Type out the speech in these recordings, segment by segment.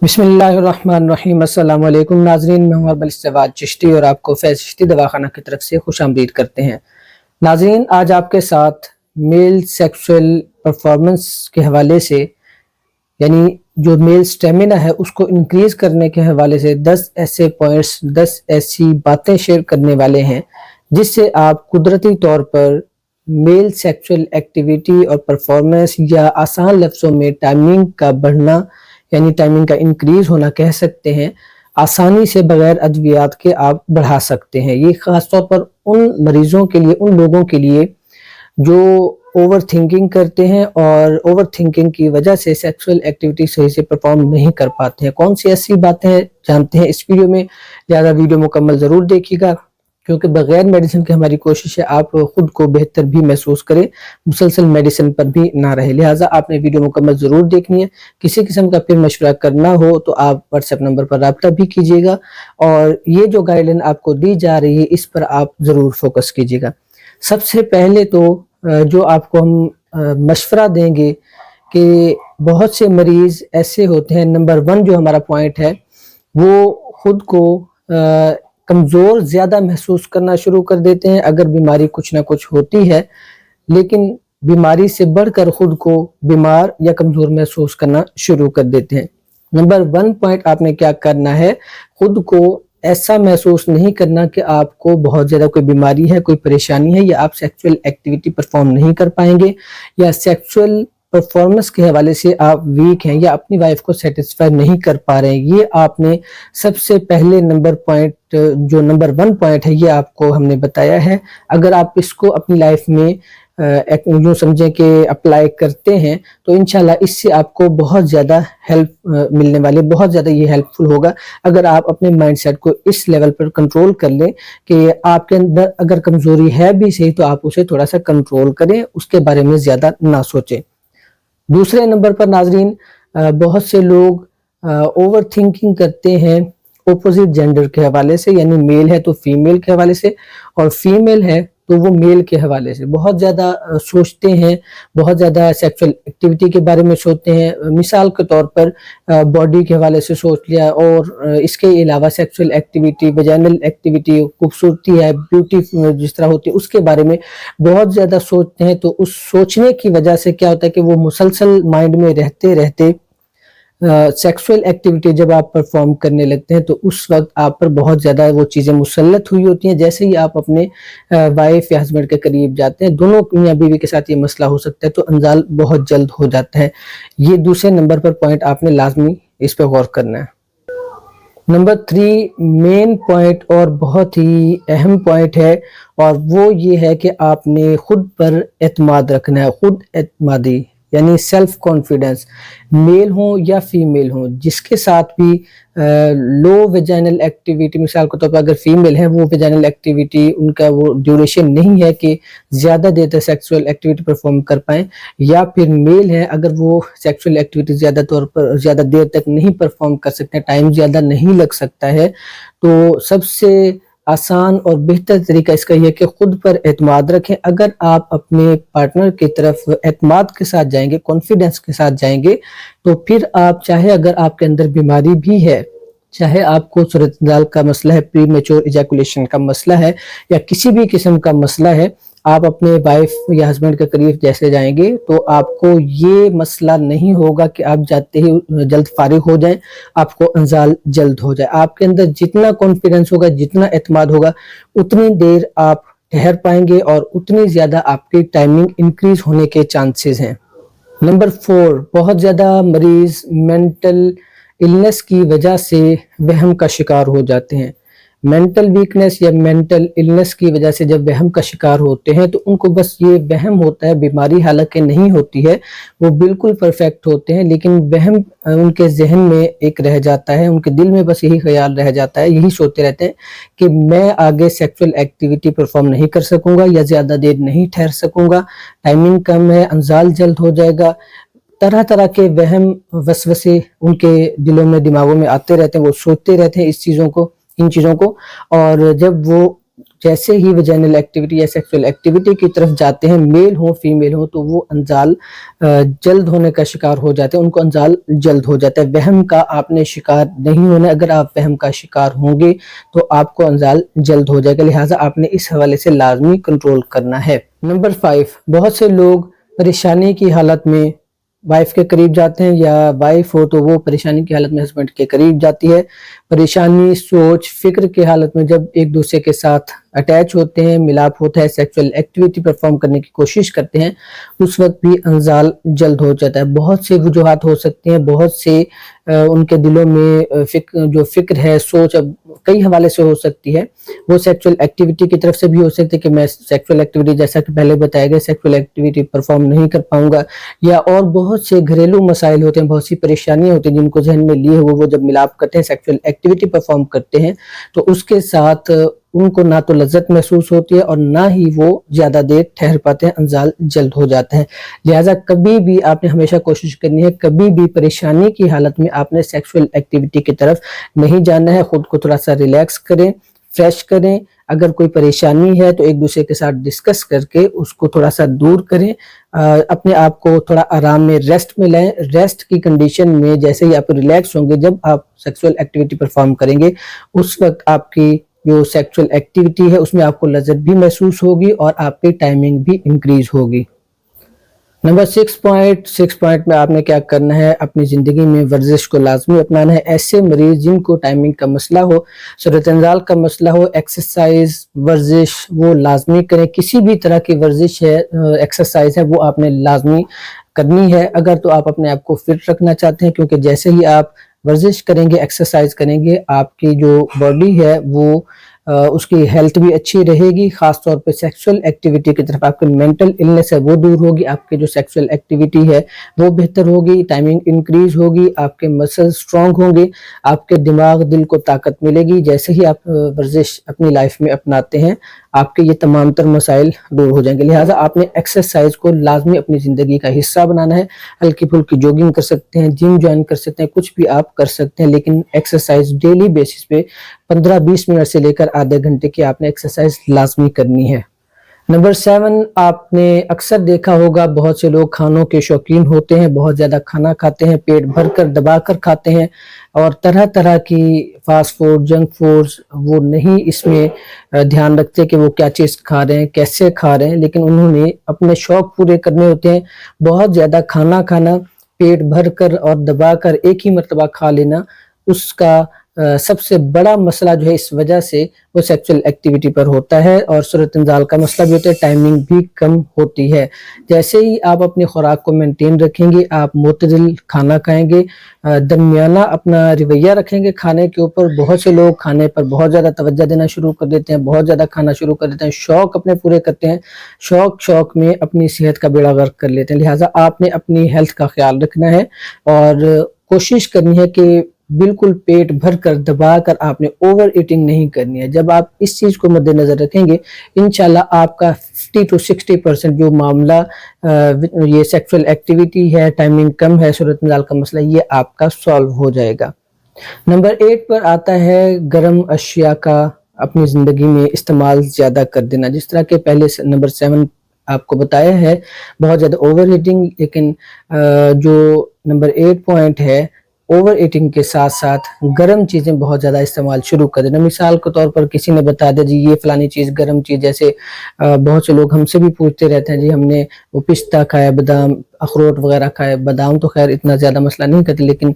بسم اللہ الرحمن الرحیم۔ السلام علیکم ناظرین، میں ہوں اربل استفاد چشتی اور آپ کو فیض چشتی دواخانہ کی طرف سے خوش آمدید کرتے ہیں۔ ناظرین، آج آپ کے ساتھ میل سیکسول پرفارمنس کے حوالے سے، یعنی جو میل سٹیمنا ہے اس کو انکریز کرنے کے حوالے سے 10 ایسے پوائنٹس، 10 ایسی باتیں شیئر کرنے والے ہیں جس سے آپ قدرتی طور پر میل سیکسول ایکٹیویٹی اور پرفارمنس، یا آسان لفظوں میں ٹائمنگ کا بڑھنا یعنی ٹائمنگ کا انکریز ہونا کہہ سکتے ہیں، آسانی سے بغیر ادویات کے آپ بڑھا سکتے ہیں۔ یہ خاص طور پر ان مریضوں کے لیے، ان لوگوں کے لیے جو اوور تھنکنگ کرتے ہیں اور اوور تھنکنگ کی وجہ سے سیکسول ایکٹیویٹی صحیح سے پرفارم نہیں کر پاتے ہیں۔ کون سی ایسی باتیں جانتے ہیں اس ویڈیو میں، لہذا ویڈیو مکمل ضرور دیکھیے گا، کیونکہ بغیر میڈیسن کے ہماری کوشش ہے آپ خود کو بہتر بھی محسوس کریں، مسلسل میڈیسن پر بھی نہ رہے۔ لہٰذا آپ نے ویڈیو مکمل ضرور دیکھنی ہے۔ کسی قسم کا پھر مشورہ کرنا ہو تو آپ واٹس ایپ نمبر پر رابطہ بھی کیجیے گا، اور یہ جو گائیڈ لائن آپ کو دی جا رہی ہے اس پر آپ ضرور فوکس کیجیے گا۔ سب سے پہلے تو جو آپ کو ہم مشورہ دیں گے کہ بہت سے مریض ایسے ہوتے ہیں، نمبر 1 جو ہمارا پوائنٹ ہے وہ خود کو کمزور زیادہ محسوس کرنا شروع کر دیتے ہیں۔ اگر بیماری کچھ نہ کچھ ہوتی ہے لیکن بیماری سے بڑھ کر خود کو بیمار یا کمزور محسوس کرنا شروع کر دیتے ہیں۔ نمبر 1 پوائنٹ آپ نے کیا کرنا ہے، خود کو ایسا محسوس نہیں کرنا کہ آپ کو بہت زیادہ کوئی بیماری ہے، کوئی پریشانی ہے، یا آپ سیکسول ایکٹیویٹی پرفارم نہیں کر پائیں گے، یا سیکسول پرفارمنس کے حوالے سے آپ ویک ہیں، یا اپنی وائف کو سیٹسفائی نہیں کر پا رہے ہیں۔ یہ آپ نے سب سے پہلے نمبر 1 پوائنٹ ہے، یہ آپ کو ہم نے بتایا ہے۔ اگر آپ اس کو اپنی لائف میں یوں سمجھیں کہ اپلائی کرتے ہیں تو انشاءاللہ اس سے آپ کو بہت زیادہ ہیلپ ملنے والے، بہت زیادہ یہ ہیلپ فل ہوگا اگر آپ اپنے مائنڈ سیٹ کو اس لیول پر کنٹرول کر لیں کہ آپ کے اندر اگر کمزوری ہے بھی صحیح تو آپ اسے تھوڑا سا کنٹرول کریں، اس کے بارے میں زیادہ نہ سوچیں۔ دوسرے نمبر پر ناظرین، بہت سے لوگ اوور تھنکنگ کرتے ہیں اپوزٹ جینڈر کے حوالے سے، یعنی میل ہے تو فیمیل کے حوالے سے، اور فیمیل ہے تو وہ میل کے حوالے سے بہت زیادہ سوچتے ہیں، بہت زیادہ سیکسول ایکٹیویٹی کے بارے میں سوچتے ہیں۔ مثال کے طور پر باڈی کے حوالے سے سوچ لیا، اور اس کے علاوہ سیکسول ایکٹیویٹی، ویجینل ایکٹیویٹی، خوبصورتی ہے، بیوٹی جس طرح ہوتی ہے اس کے بارے میں بہت زیادہ سوچتے ہیں۔ تو اس سوچنے کی وجہ سے کیا ہوتا ہے کہ وہ مسلسل مائنڈ میں رہتے رہتے سیکسول ایکٹیویٹی جب آپ پرفارم کرنے لگتے ہیں تو اس وقت آپ پر بہت زیادہ وہ چیزیں مسلط ہوئی ہوتی ہیں۔ جیسے ہی آپ اپنے وائف یا ہسبینڈ کے قریب جاتے ہیں، دونوں میاں بیوی کے ساتھ یہ مسئلہ ہو سکتا ہے، تو انزال بہت جلد ہو جاتا ہے۔ یہ دوسرے نمبر پر پوائنٹ آپ نے لازمی اس پہ غور کرنا ہے۔ نمبر 3 مین پوائنٹ اور بہت ہی اہم پوائنٹ ہے، اور وہ یہ ہے کہ آپ نے خود پر اعتماد رکھنا ہے، خود اعتمادی یعنی سیلف کانفیڈنس۔ میل ہوں یا فیمیل ہوں، جس کے ساتھ بھی لو ویجینل ایکٹیویٹی، مثال کے طور پر اگر فیمیل ہیں وہ ویجینل ایکٹیویٹی ان کا وہ ڈیوریشن نہیں ہے کہ زیادہ دیر تک سیکسول ایکٹیویٹی پرفارم کر پائیں، یا پھر میل ہیں اگر وہ سیکسول ایکٹیویٹی زیادہ طور پر زیادہ دیر تک نہیں پرفارم کر سکتے، ٹائم زیادہ نہیں لگ سکتا ہے، تو سب سے آسان اور بہتر طریقہ اس کا یہ ہے کہ خود پر اعتماد رکھیں۔ اگر آپ اپنے پارٹنر کی طرف اعتماد کے ساتھ جائیں گے، کانفیڈنس کے ساتھ جائیں گے، تو پھر آپ چاہے اگر آپ کے اندر بیماری بھی ہے، چاہے آپ کو صورتحال کا مسئلہ ہے، پری میچور ایجیکولیشن کا مسئلہ ہے، یا کسی بھی قسم کا مسئلہ ہے، آپ اپنے وائف یا ہسبینڈ کے قریب جیسے جائیں گے تو آپ کو یہ مسئلہ نہیں ہوگا کہ آپ جاتے ہی جلد فارغ ہو جائیں، آپ کو انزال جلد ہو جائے۔ آپ کے اندر جتنا کانفیڈنس ہوگا، جتنا اعتماد ہوگا، اتنی دیر آپ ٹھہر پائیں گے اور اتنی زیادہ آپ کی ٹائمنگ انکریز ہونے کے چانسز ہیں۔ نمبر 4 بہت زیادہ مریض مینٹل النس کی وجہ سے وہم کا شکار ہو جاتے ہیں۔ مینٹل ویکنس یا مینٹل النس کی وجہ سے جب وہم کا شکار ہوتے ہیں تو ان کو بس یہ وہم ہوتا ہے، بیماری حالانکہ نہیں ہوتی ہے، وہ بالکل پرفیکٹ ہوتے ہیں، لیکن وہم ان کے ذہن میں ایک رہ جاتا ہے، ان کے دل میں بس یہی خیال رہ جاتا ہے، یہی سوچتے رہتے ہیں کہ میں آگے سیکسول ایکٹیویٹی پرفارم نہیں کر سکوں گا، یا زیادہ دیر نہیں ٹھہر سکوں گا، ٹائمنگ کم ہے، انزال جلد ہو جائے گا۔ طرح طرح کے وہم وسوسے ان کے دلوں میں، دماغوں میں آتے رہتے ہیں، وہ سوچتے رہتے ہیں ان چیزوں کو، اور جب وہ جیسے ہی ویجینل ایکٹیویٹی یا سیکسول ایکٹیویٹی کی طرف جاتے ہیں، میل ہوں فیمیل ہوں، تو وہ انزال جلد ہونے کا شکار ہو جاتے ہیں، ان کو انزال جلد ہو جاتا ہے۔ وہم کا آپ نے شکار نہیں ہونا، اگر آپ وہم کا شکار ہوں گے تو آپ کو انزال جلد ہو جائے گا، لہٰذا آپ نے اس حوالے سے لازمی کنٹرول کرنا ہے۔ نمبر 5، بہت سے لوگ پریشانی کی حالت میں وائف کے قریب جاتے ہیں، یا وائف ہو تو وہ پریشانی کی حالت میں ہسبینڈ کے قریب جاتی ہے۔ پریشانی، سوچ، فکر کی حالت میں جب ایک دوسرے کے ساتھ اٹیچ ہوتے ہیں، ملاپ ہوتا ہے، سیکسول ایکٹیویٹی پرفارم کرنے کی کوشش کرتے ہیں، اس وقت بھی انزال جلد ہو جاتا ہے۔ بہت سے وجوہات ہو سکتے ہیں، بہت سے ان کے دلوں میں جو فکر ہے، سوچ کئی حوالے سے ہو سکتی ہے۔ وہ سیکسول ایکٹیویٹی کی طرف سے بھی ہو سکتی ہے کہ میں سیکسول ایکٹیویٹی، جیسا کہ پہلے بتایا گیا، سیکسول ایکٹیویٹی پرفارم نہیں کر پاؤں گا، یا اور بہت سے گھریلو مسائل ہوتے ہیں، بہت سی پریشانیاں ہوتی ہیں جن کو ذہن میں لیے ہوئے وہ جب ملاپ کرتے ہیں، سیکسول ایکٹیویٹی پرفارم کرتے ہیں، تو اس کے ساتھ ان کو نہ تو لذت محسوس ہوتی ہے اور نہ ہی وہ زیادہ دیر ٹھہر پاتے ہیں، انزال جلد ہو جاتا ہے۔ لہٰذا کبھی بھی آپ نے ہمیشہ کوشش کرنی ہے، کبھی بھی پریشانی کی حالت میں آپ نے سیکسول ایکٹیویٹی کی طرف نہیں جانا ہے۔ خود کو تھوڑا سا ریلیکس کریں، فریش کریں، اگر کوئی پریشانی ہے تو ایک دوسرے کے ساتھ ڈسکس کر کے اس کو تھوڑا سا دور کریں، اپنے آپ کو تھوڑا آرام میں ریسٹ میں لائیں۔ ریسٹ کی کنڈیشن میں جیسے ہی آپ ریلیکس ہوں گے، جب آپ سیکسول ایکٹیویٹی پرفارم کریں گے، اس وقت آپ کی جو سیکسول ایکٹیویٹی ہے اس میں آپ کو لذت بھی محسوس ہوگی اور آپ کی ٹائمنگ بھی انکریز ہوگی۔ نمبر 6 پوائنٹ میں آپ نے کیا کرنا ہے، اپنی زندگی میں ورزش کو لازمی اپنانا ہے۔ ایسے مریض جن کو ٹائمنگ کا مسئلہ ہو، صورت انزال کا مسئلہ ہو، ایکسرسائز، ورزش وہ لازمی کریں۔ کسی بھی طرح کی ورزش ہے، ایکسرسائز ہے، وہ آپ نے لازمی کرنی ہے اگر تو آپ اپنے آپ کو فٹ رکھنا چاہتے ہیں، کیونکہ جیسے ہی آپ ورزش کریں گے، ایکسرسائز کریں گے، آپ کی جو باڈی ہے وہ اس کی ہیلتھ بھی اچھی رہے گی، خاص طور پہ سیکسول ایکٹیویٹی کی طرف آپ کی مینٹل النس ہے وہ دور ہوگی، آپ کی جو سیکسول ایکٹیویٹی ہے وہ بہتر ہوگی، ٹائمنگ انکریز ہوگی، آپ کے مسل سٹرونگ ہوں گے، آپ کے دماغ دل کو طاقت ملے گی۔ جیسے ہی آپ ورزش اپنی لائف میں اپناتے ہیں، آپ کے یہ تمام تر مسائل دور ہو جائیں گے۔ لہٰذا آپ نے ایکسرسائز کو لازمی اپنی زندگی کا حصہ بنانا ہے۔ ہلکی پھلکی جوگنگ کر سکتے ہیں، جم جوائن کر سکتے ہیں، کچھ بھی آپ کر سکتے ہیں، لیکن ایکسرسائز ڈیلی بیسس پہ 15-20 منٹ سے لے کر آدھے گھنٹے کی آپ نے ایکسرسائز لازمی کرنی ہے۔ نمبر 7، آپ نے اکثر دیکھا ہوگا بہت سے لوگ کھانوں کے شوقین ہوتے ہیں، بہت زیادہ کھانا کھاتے ہیں، پیٹ بھر کر دبا کر کھاتے ہیں، اور طرح طرح کی فاسٹ فوڈ، جنک فوڈز وہ نہیں اس میں دھیان رکھتے کہ وہ کیا چیز کھا رہے ہیں، کیسے کھا رہے ہیں، لیکن انہوں نے اپنے شوق پورے کرنے ہوتے ہیں۔ بہت زیادہ کھانا کھانا، پیٹ بھر کر اور دبا کر ایک ہی مرتبہ کھا لینا، اس کا سب سے بڑا مسئلہ جو ہے اس وجہ سے وہ سیکسول ایکٹیویٹی پر ہوتا ہے، اور صورت انزال کا مسئلہ بھی ہوتا ہے، ٹائمنگ بھی کم ہوتی ہے۔ جیسے ہی آپ اپنی خوراک کو مینٹین رکھیں گے، آپ معتدل کھانا کھائیں گے، درمیانہ اپنا رویہ رکھیں گے کھانے کے اوپر۔ بہت سے لوگ کھانے پر بہت زیادہ توجہ دینا شروع کر دیتے ہیں، بہت زیادہ کھانا شروع کر دیتے ہیں، شوق اپنے پورے کرتے ہیں، شوق میں اپنی صحت کا بیڑا غرق کر لیتے ہیں۔ لہٰذا آپ نے اپنی ہیلتھ کا خیال رکھنا ہے اور کوشش کرنی ہے کہ بالکل پیٹ بھر کر دبا کر آپ نے اوور ایٹنگ نہیں کرنی ہے۔ جب آپ اس چیز کو مد نظر رکھیں گے، انشاءاللہ آپ کا 50-60% جو معاملہ یہ سیکسول ایکٹیویٹی ہے، ٹائمنگ کم ہے، صورت انزال کا مسئلہ، یہ آپ کا سالو ہو جائے گا۔ نمبر 8 پر آتا ہے گرم اشیاء کا اپنی زندگی میں استعمال زیادہ کر دینا۔ جس طرح کہ پہلے نمبر 7 آپ کو بتایا ہے، بہت زیادہ اوور ایٹنگ، لیکن جو نمبر 8 پوائنٹ ہے، اوور ایٹنگ کے ساتھ ساتھ گرم چیزیں بہت زیادہ استعمال شروع کر دینا۔ مثال کے طور پر کسی نے بتا دیا جی یہ فلانی چیز گرم چیز، جیسے بہت سے لوگ ہم سے بھی پوچھتے رہتے ہیں جی ہم نے وہ پستہ کھایا، بادام، اخروٹ وغیرہ کھائے۔ بادام تو خیر اتنا زیادہ مسئلہ نہیں کرتے، لیکن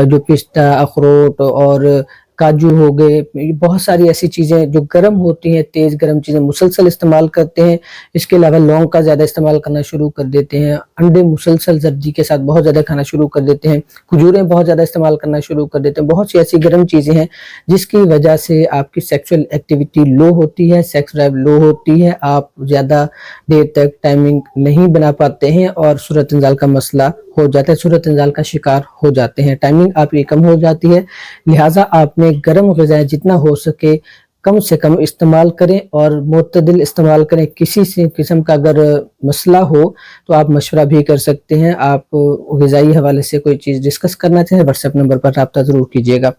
جو پستہ، اخروٹ اور کاجو ہو گئے، بہت ساری ایسی چیزیں جو گرم ہوتی ہیں، تیز گرم چیزیں مسلسل استعمال کرتے ہیں۔ اس کے علاوہ لونگ کا زیادہ استعمال کرنا شروع کر دیتے ہیں، انڈے مسلسل زردی کے ساتھ بہت زیادہ کھانا شروع کر دیتے ہیں، کھجوریں بہت زیادہ استعمال کرنا شروع کر دیتے ہیں۔ بہت سی ایسی گرم چیزیں ہیں جس کی وجہ سے آپ کی سیکسول ایکٹیویٹی لو ہوتی ہے، سیکس ڈرائیو لو ہوتی ہے، آپ زیادہ دیر تک ٹائمنگ نہیں بنا پاتے ہیں اور صورت انزال کا مسئلہ ہو جاتا ہے، صورت انزال کا شکار ہو جاتے ہیں، ٹائمنگ آپ کی کم ہو جاتی ہے۔ لہٰذا آپ نے گرم غذائیں جتنا ہو سکے کم سے کم استعمال کریں اور معتدل استعمال کریں۔ کسی قسم کا اگر مسئلہ ہو تو آپ مشورہ بھی کر سکتے ہیں، آپ غذائی حوالے سے کوئی چیز ڈسکس کرنا چاہیں واٹس ایپ نمبر پر رابطہ ضرور کیجیے گا۔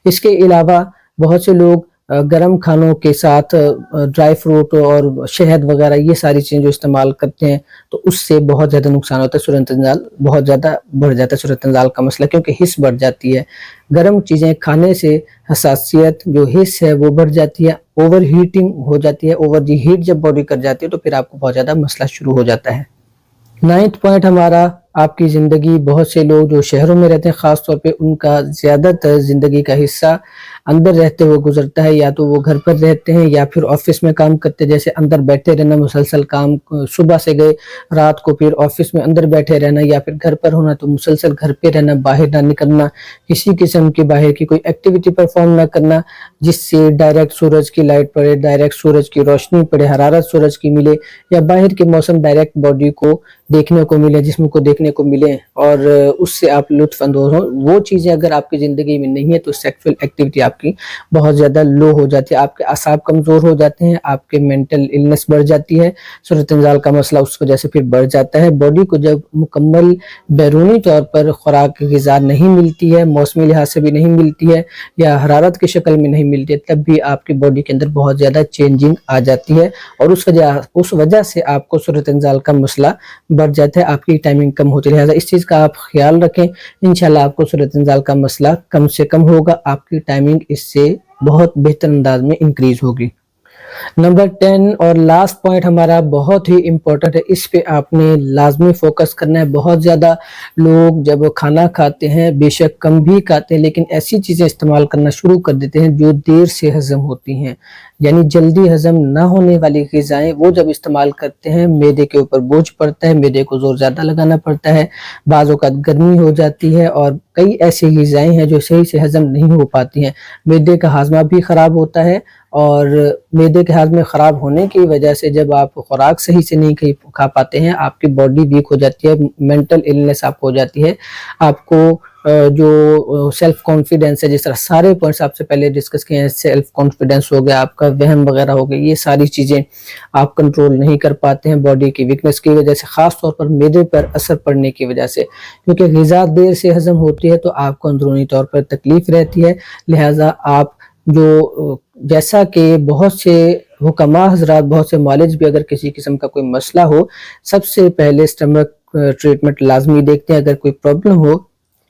اس کے علاوہ بہت سے لوگ گرم کھانوں کے ساتھ ڈرائی فروٹ اور شہد وغیرہ یہ ساری چیزیں جو استعمال کرتے ہیں تو اس سے بہت زیادہ نقصان ہوتا ہے، صورت انزال بہت زیادہ بڑھ جاتا ہے، صورت انزال کا مسئلہ، کیونکہ حس بڑھ جاتی ہے۔ گرم چیزیں کھانے سے حساسیت جو حس ہے وہ بڑھ جاتی ہے، اوور ہیٹنگ ہو جاتی ہے، اوور دی ہیٹ جب باڈی کر جاتی ہے تو پھر آپ کو بہت زیادہ مسئلہ شروع ہو جاتا ہے۔ 9th پوائنٹ ہمارا، آپ کی زندگی، بہت سے لوگ جو شہروں میں رہتے ہیں خاص طور پہ ان کا زیادہ تر زندگی کا حصہ اندر رہتے ہوئے گزرتا ہے، یا تو وہ گھر پر رہتے ہیں یا پھر آفس میں کام کرتے ہیں، جیسے اندر بیٹھے رہنا، مسلسل کام، صبح سے گئے رات کو پھر آفس میں اندر بیٹھے رہنا، یا پھر گھر پر ہونا تو مسلسل گھر پہ رہنا، باہر نہ نکلنا، کسی قسم کی باہر کی کوئی ایکٹیویٹی پرفارم نہ کرنا جس سے ڈائریکٹ سورج کی لائٹ پڑے، ڈائریکٹ سورج کی روشنی پڑے، حرارت سورج کی ملے، یا باہر کے موسم ڈائریکٹ باڈی کو دیکھنے کو ملے، جسم کو دیکھنے کو ملے اور اس سے آپ لطف اندوز ہوں، وہ چیزیں اگر آپ کی زندگی میں نہیں ہے تو سیکسول ایکٹیویٹی آپ کی بہت زیادہ لو ہو جاتی ہے، آپ کے اعصاب کمزور ہو جاتے ہیں، آپ کے مینٹل النس بڑھ جاتی ہے، صورت انزال کا مسئلہ اس وجہ سے پھر بڑھ جاتا ہے۔ باڈی کو جب مکمل بیرونی طور پر خوراک غذا نہیں ملتی ہے، موسمی لحاظ سے بھی نہیں ملتی ہے یا حرارت کی شکل میں نہیں ملتی ہے، تب بھی آپ کی باڈی کے اندر بہت زیادہ چینجنگ آ جاتی ہے اور اس وجہ سے آپ کو صورت انزال کا مسئلہ بڑھ جاتا ہے، آپ کی ٹائمنگ کم ہوتی ہے۔ لہٰذا اس چیز کا آپ خیال رکھیں، انشاءاللہ آپ کو صورت انزال کا مسئلہ کم سے کم ہوگا، آپ کی ٹائمنگ اس سے بہت بہتر انداز میں انکریز ہوگی۔ نمبر 10 اور لاسٹ پوائنٹ ہمارا بہت ہی امپورٹنٹ ہے، اس پہ آپ نے لازمی فوکس کرنا ہے۔ بہت زیادہ لوگ جب کھانا کھاتے ہیں، بے شک کم بھی کھاتے ہیں، لیکن ایسی چیزیں استعمال کرنا شروع کر دیتے ہیں جو دیر سے ہضم ہوتی ہیں، یعنی جلدی ہضم نہ ہونے والی غذائیں وہ جب استعمال کرتے ہیں، معدے کے اوپر بوجھ پڑتا ہے، معدے کو زور زیادہ لگانا پڑتا ہے، بعض اوقات گرمی ہو جاتی ہے اور کئی ایسی غذائیں ہیں جو صحیح سے ہضم نہیں ہو پاتی ہیں، معدے کا ہاضمہ بھی خراب ہوتا ہے اور معدے کے ہاضمے خراب ہونے کی وجہ سے جب آپ خوراک صحیح سے نہیں کھا پاتے ہیں، آپ کی باڈی ویک ہو جاتی ہے، مینٹل النس آپ کو ہو جاتی ہے، آپ کو جو سیلف کانفیڈنس ہے، جس طرح سارے پوائنٹس آپ سے پہلے ڈسکس کیے ہیں، سیلف کانفیڈنس ہو گیا، آپ کا وہم وغیرہ ہو گیا، یہ ساری چیزیں آپ کنٹرول نہیں کر پاتے ہیں باڈی کی ویکنس کی وجہ سے، خاص طور پر معدے پر اثر پڑنے کی وجہ سے، کیونکہ غذا دیر سے ہضم ہوتی ہے تو آپ کو اندرونی طور پر تکلیف رہتی ہے۔ لہٰذا آپ جو جیسا کہ بہت سے حکماء حضرات، بہت سے معالج بھی اگر کسی قسم کا کوئی مسئلہ ہو، سب سے پہلے اسٹمک ٹریٹمنٹ لازمی دیکھتے ہیں، اگر کوئی پرابلم ہو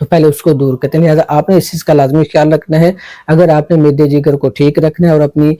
تو پہلے اس کو دور کرتے ہیں۔ لہٰذا آپ نے اس چیز کا لازمی خیال رکھنا ہے، اگر آپ نے معدے جگر کو ٹھیک رکھنا ہے اور اپنی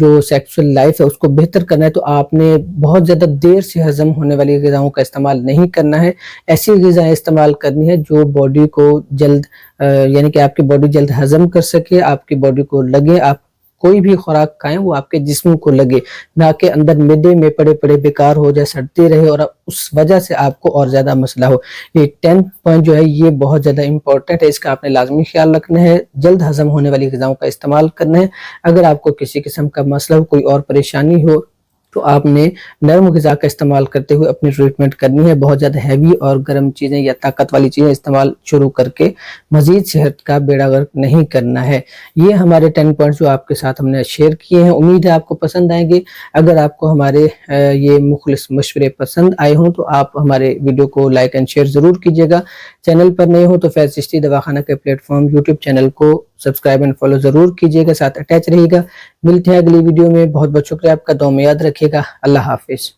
جو سیکسول لائف ہے اس کو بہتر کرنا ہے تو آپ نے بہت زیادہ دیر سے ہضم ہونے والی غذاؤں کا استعمال نہیں کرنا ہے، ایسی غذائیں استعمال کرنی ہے جو باڈی کو جلد یعنی کہ آپ کی باڈی جلد ہضم کر سکے، آپ کی باڈی کو لگے، آپ کوئی بھی خوراک کھائیں وہ آپ کے جسم کو لگے، نہ کہ اندر معدے میں پڑے پڑے بیکار ہو جائے، سڑتے رہے اور اس وجہ سے آپ کو اور زیادہ مسئلہ ہو۔ یہ 10 پوائنٹ جو ہے یہ بہت زیادہ امپورٹنٹ ہے، اس کا آپ نے لازمی خیال رکھنا ہے، جلد ہضم ہونے والی غذاؤں کا استعمال کرنا ہے۔ اگر آپ کو کسی قسم کا مسئلہ ہو، کوئی اور پریشانی ہو تو آپ نے نرم غذا کا استعمال کرتے ہوئے اپنی ٹریٹمنٹ کرنی ہے، بہت زیادہ ہیوی اور گرم چیزیں یا طاقت والی چیزیں استعمال شروع کر کے مزید صحت کا بیڑا غرق نہیں کرنا ہے۔ یہ ہمارے 10 پوائنٹس جو آپ کے ساتھ ہم نے شیئر کیے ہیں، امید ہے آپ کو پسند آئیں گے۔ اگر آپ کو ہمارے یہ مخلص مشورے پسند آئے ہوں تو آپ ہمارے ویڈیو کو لائک اینڈ شیئر ضرور کیجیے گا، چینل پر نئے ہوں تو فیض چشتی دواخانہ کے پلیٹ فارم یوٹیوب چینل کو سبسکرائب اینڈ فالو ضرور کیجیے گا، ساتھ اٹیچ رہیے گا۔ ملتے ہیں اگلی ویڈیو میں، بہت بہت شکریہ آپ کا، دعا میں یاد رکھیے گا، اللہ حافظ۔